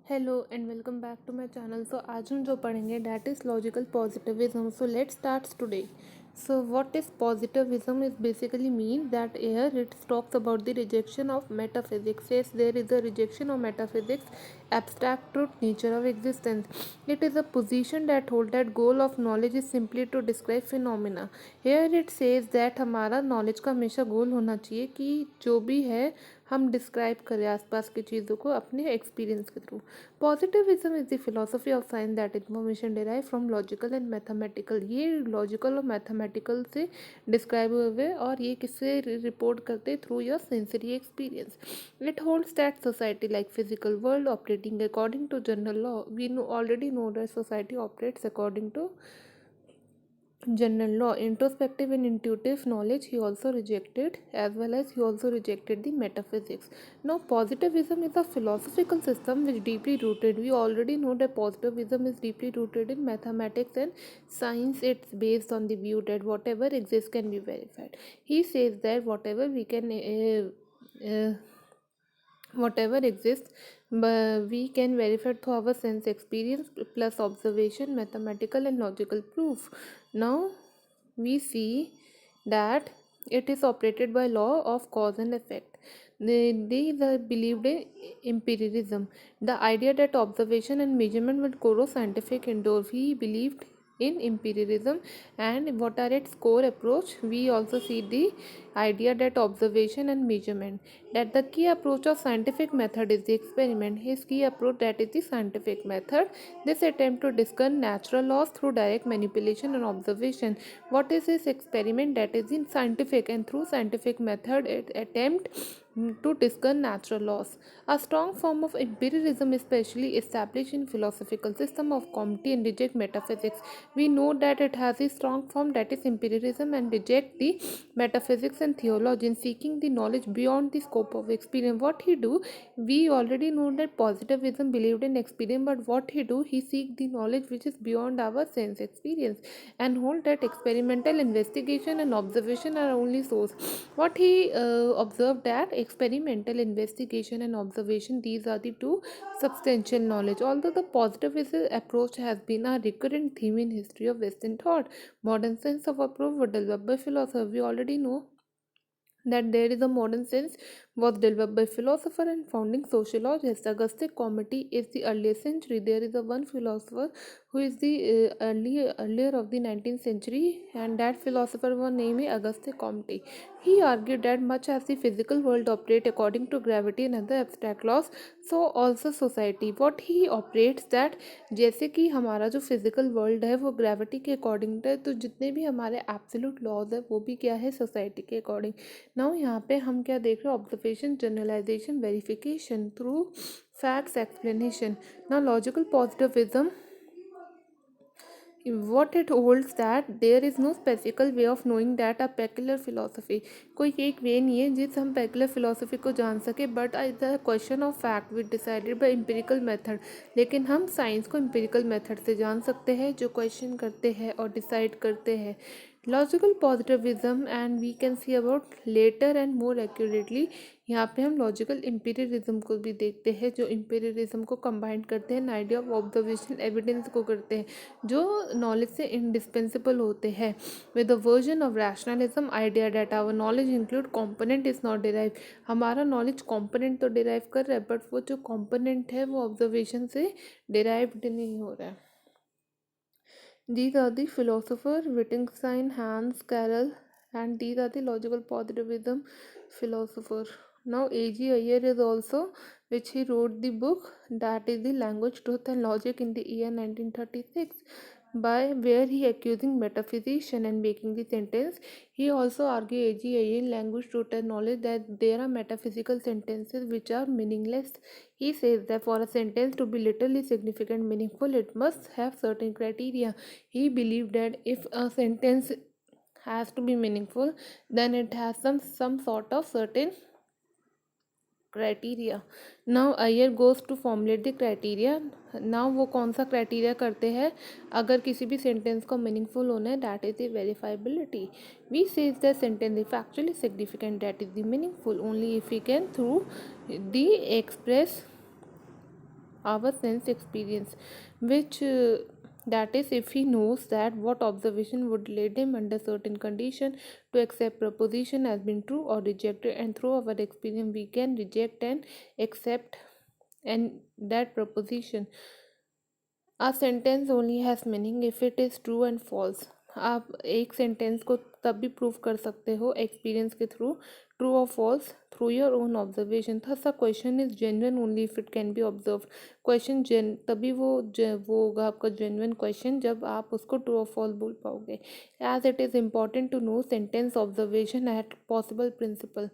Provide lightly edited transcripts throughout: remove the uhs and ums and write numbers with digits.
Hello and welcome back to my channel. So आज हम जो पढ़ेंगे that is logical positivism. So let's start today. So what is positivism is basically mean that here it talks about the rejection of metaphysics. Says there is a rejection of metaphysics, abstract truth, nature of existence. It is a position that hold that goal of knowledge is simply to describe phenomena. Here it says that हमारा knowledge का हमेशा गोल होना चाहिए कि जो भी है हम डिस्क्राइब करें आसपास की चीज़ों को अपने एक्सपीरियंस के through. Positivism is the philosophy of science that information derive from logical and mathematical. ये लॉजिकल और मैथमेटिकल से डिस्क्राइब हुए और ये किससे रिपोर्ट करते through your sensory experience. It holds that society like physical world operating according to general law. We already know that society operates according to general law. Introspective and intuitive knowledge he also rejected, as well as he also rejected the metaphysics. Now positivism is a philosophical system which deeply rooted, we already know that positivism is deeply rooted in mathematics and science. It's based on the view that whatever exists can be verified. He says that whatever exists we can verify through our sense experience plus observation, mathematical and logical proof. Now we see that it is operated by law of cause and effect. They believed in empiricism, the idea that observation and measurement would corrode scientific endeavor. He believed in empiricism, and what are its core approach? We also see the idea that observation and measurement, that the key approach of scientific method is the experiment. His key approach, that is the scientific method. This attempt to discern natural laws through direct manipulation and observation. What is this experiment? That is in scientific, and through scientific method it attempt to discern natural laws. A strong form of empiricism especially established in philosophical system of comedy and reject metaphysics. We know that it has a strong form, that is empiricism, and reject the metaphysics and theology in seeking the knowledge beyond the scope of experience. What he do? We already know that positivism believed in experience, but what he do? He seek the knowledge which is beyond our sense experience, and hold that experimental investigation and observation are only source. What he observed, that experimental investigation and observation, these are the two substantial knowledge. Although the positivist approach has been a recurrent theme in history of Western thought, modern sense of approach was developed by philosophers. We already know that there is a modern sense was developed by philosopher and founding sociologist. Augustus Comte is the earliest century. There is a one philosopher who is the earlier of the 19th century, and that philosopher was named Auguste Comte. He argued that much as the physical world operate according to gravity and other abstract laws, so also society. What he operates that जैसे कि हमारा जो physical world है वो gravity के according है, तो जितने भी हमारे एब्सोल्यूट लॉज है वो भी क्या है, सोसाइटी के अकॉर्डिंग. नाउ यहाँ पे हम क्या देख रहे हैं? Observation, generalisation, verification through facts, explanation. Now logical positivism, what it holds that there is no specific way of knowing that a peculiar philosophy. कोई एक वे नहीं है जिस हम पेकुलर फिलोसफी को जान सके, but the question of fact which decided by empirical method. लेकिन हम साइंस को एम्पिरिकल मेथड से जान सकते हैं, जो क्वेश्चन करते हैं और डिसाइड करते हैं. Logical positivism, and we can see about later and more accurately. यहाँ पे हम लॉजिकल एम्पिरिज्म को भी देखते हैं, जो एम्पिरिज्म को कंबाइन करते हैं, आइडिया ऑफ ऑब्जर्वेशन एविडेंस को करते हैं, जो नॉलेज से इंडिस्पेंसिबल होते हैं. With the version of rationalism, idea that our knowledge include component is not derive. हमारा नॉलेज कॉम्पोनेंट तो डिराइव कर रहा है, बट वो जो कॉम्पोनेंट है वो ऑब्जर्वेशन से डिराइव्ड नहीं हो रहा है. These are the philosopher Wittgenstein, Hans Carroll, and these are the logical positivism philosopher. Now A.G. Ayer is also, which he wrote the book that is the Language, Truth and Logic in the year 1936, by where he accusing metaphysician and making the sentence. He also argued A.G. Ayer in Language, Truth and Knowledge that there are metaphysical sentences which are meaningless. He says that for a sentence to be literally significant, meaningful, it must have certain criteria. He believed that if a sentence has to be meaningful, then it has some sort of certain criteria. Now Ayer goes to formulate the criteria. Now वो कौन सा criteria करते हैं अगर किसी भी sentence को meaningful होना है? That is the verifiability. We say the sentence is factually significant, that is the meaningful only if we can through the express our sense experience, which that is, if he knows that what observation would lead him under certain condition to accept proposition as being true or rejected, and through our experience we can reject and accept and that proposition. A sentence only has meaning if it is true and false. आप एक sentence को तब भी prove कर सकते हो experience के through, true और false through your own observation था। सा question is genuine only if it can be observe. Question तभी वो होगा आपका जेन्युइन क्वेश्चन जब आप उसको ट्रू और फॉल्स बोल पाओगे। As it is important to know sentence observation at possible principle.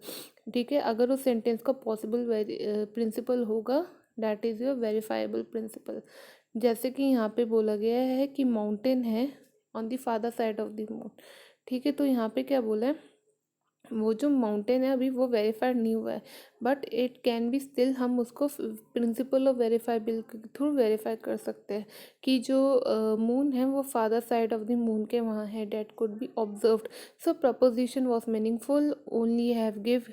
ठीक है, अगर उस सेंटेंस का पॉसिबल प्रिंसिपल होगा that is your verifiable principle. जैसे कि यहाँ पे बोला गया है कि माउंटेन है on the father side of the moon. ठीक है, तो यहाँ पे क्या बोला है, वो जो माउंटेन है अभी वो वेरीफाइड नहीं हुआ है, but it can be still, हम उसको प्रिंसिपल ऑफ वेरीफाइबल के थ्रू वेरीफाई कर सकते हैं कि जो मून है वो farther side of the moon के वहाँ है, that could be observed. So proposition was meaningful only have give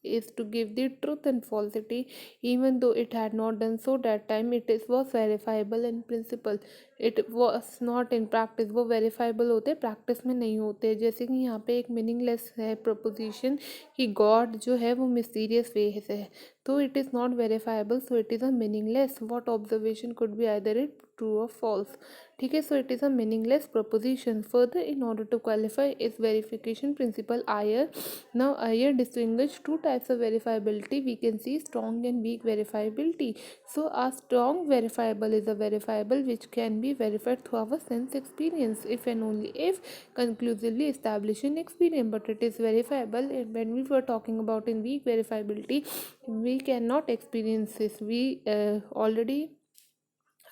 is to give the truth and falsity, even though it had not done so that time, it is was verifiable in principle, it was not in practice। वो verifiable होते practice में नहीं होते। जैसे कि यहाँ पे एक मीनिंगलेस है प्रपोजिशन कि गॉड जो है वो मिस्टीरियस वे से है, तो it is not verifiable, so it is a meaningless. What observation could be either it true और फॉल्स। ठीक है, so it is a meaningless proposition. Further, in order to qualify इस verification principle Ayer, now Iyer distinguished two types of verifiability. We can see strong and weak verifiability. So a strong verifiable is a verifiable which can be verified through our sense experience if and only if conclusively established in experience. But it is verifiable when we were talking about in weak verifiability, we cannot experience this.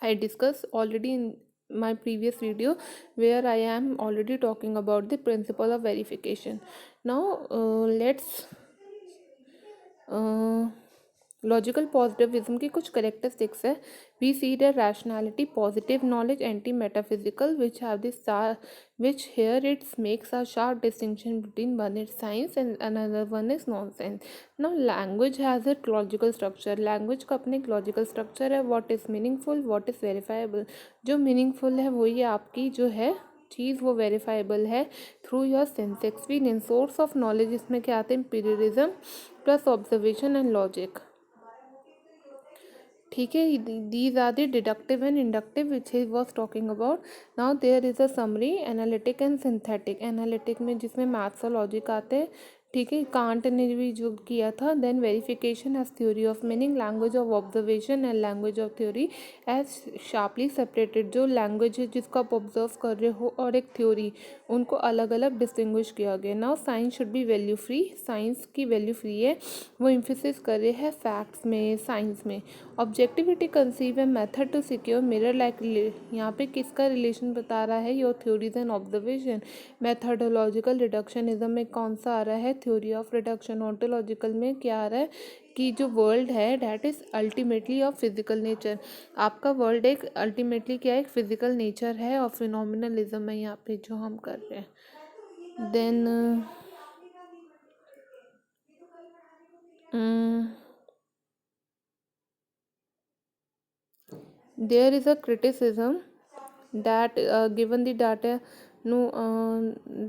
I discussed already in my previous video where I am already talking about the principle of verification. Now let's logical positivism की कुछ characteristics है। We see the rationality, positive knowledge, anti metaphysical, which have this which here it makes a sharp distinction between one is science and another one is nonsense. Now language has a logical structure, language का अपने एक logical structure है। what is meaningful, what is verifiable, जो meaningful है वही आपकी जो है चीज़ वो वेरीफाइबल है through your sense experience. Source of knowledge इसमें क्या आते हैं, empiricism plus observation and logic. ठीक है, these are the deductive and inductive which he was talking about. Now there is a summary, analytic and synthetic. Analytic में जिसमें maths और logic आते हैं। ठीक है, कांट ने भी जो किया था। Then verification as theory of meaning, language of observation and language of theory as sharply separated. जो लैंग्वेज है जिसको आप ऑब्जर्व कर रहे हो और एक थ्योरी, उनको अलग अलग डिस्टिंग्विश किया गया। Now science should be value free, science की वैल्यू फ्री है, वो इम्फेसिस कर रहे हैं फैक्ट्स में, साइंस में। ऑब्जेक्टिविटी कंसीव है method to secure mirror like. यहाँ पे किसका रिलेशन बता रहा है, your theories and observation. Methodological reductionism में कौन सा आ रहा है, थ्योरी ऑफ रिडक्शन। ऑन्टोलॉजिकल में क्या आ रहा है कि जो वर्ल्ड है that is ultimately of physical nature. आपका वर्ल्ड एक अल्टीमेटली क्या है, एक फिजिकल नेचर है और फिनोमिनलिज्म है यहाँ पे जो हम कर रहे हैं। Then there is a criticism that given the data, no,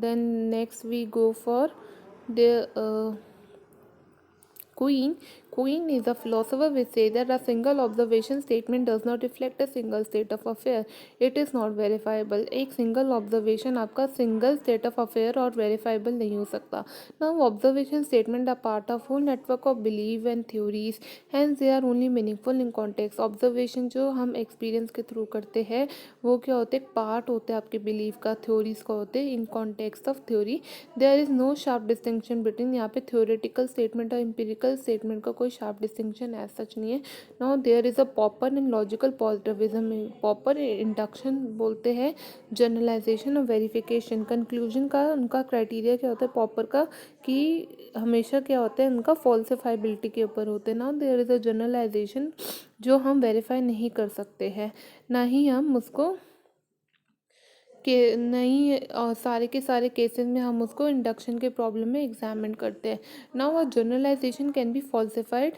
then next we go for the Queen is a philosopher which says that a single observation statement does not reflect a single state of affair. It is not verifiable. एक single observation आपका single state of affair और verifiable नहीं हो सकता. Now observation statement are part of whole network of belief and theories. Hence they are only meaningful in context. Observation जो हम experience के through करते हैं वो क्या होते हैं, part होते हैं आपके belief का, theories का होते हैं in context of theory. There is no sharp distinction between, यहाँ पे theoretical statement और empirical स्टेटमेंट का कोई शार्प डिस्टिंक्शन एज सच नहीं है। Now there is a Popper in logical positivism. Popper induction बोलते हैं, जनरलाइजेशन और वेरिफिकेशन। कंक्लूजन का उनका क्राइटेरिया क्या होता है पॉपर का, कि हमेशा क्या होता है उनका फॉल्सिफाइबिलिटी के ऊपर होते हैं। Now there is a generalisation जो हम वेरीफाई नहीं कर सकते हैं, ना ही हम उसको के नहीं, और सारे के सारे केसेस में हम उसको इंडक्शन के प्रॉब्लम में एग्जामिन करते हैं। Now a generalisation can be falsified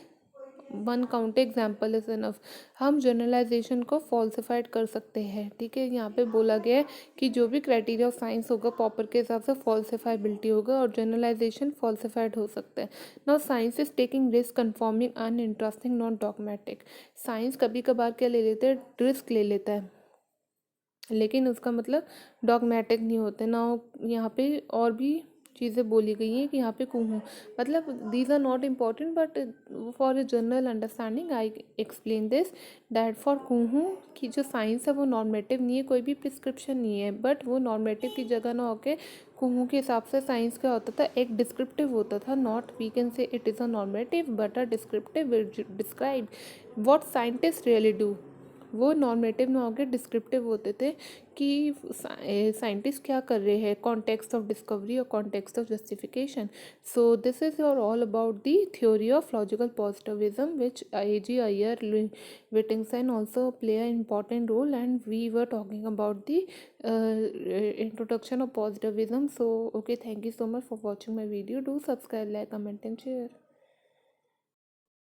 one count example is enough. हम जनरलाइजेशन को फॉल्सिफाइड कर सकते हैं, ठीक है। यहाँ पे बोला गया है कि जो भी क्राइटेरिया ऑफ साइंस होगा पॉपर के हिसाब से फॉल्सिफाइबिलिटी होगा और जनरलाइजेशन फॉल्सिफाइड हो सकता है। Now science is taking risk confirming uninteresting not dogmatic. Science कभी कभार क्या ले लेते हैं, रिस्क ले लेता है, लेकिन उसका मतलब डॉगमेटिक नहीं होते ना। यहाँ पे और भी चीज़ें बोली गई हैं कि यहाँ पे कुहू मतलब these are not important but for a general understanding I explain this that for कुहू की जो साइंस है वो नॉर्मेटिव नहीं है, कोई भी प्रिस्क्रिप्शन नहीं है, बट वो नॉर्मेटिव की जगह ना होके कुहू के हिसाब से साइंस क्या होता था, एक डिस्क्रिप्टिव होता था। Not we can say it is a normative but a descriptive describe what scientist really do. वो नॉर्मेटिव में होकर डिस्क्रिप्टिव होते थे कि साइंटिस्ट क्या कर रहे हैं, कॉन्टेक्स्ट ऑफ डिस्कवरी और context of justification. So this is your all about the theory of logical positivism which A.G. Ayer Wittgenstein also play an important role, and we were talking about the introduction of positivism. So okay, thank you so much for watching my video. Do subscribe, like, comment and share.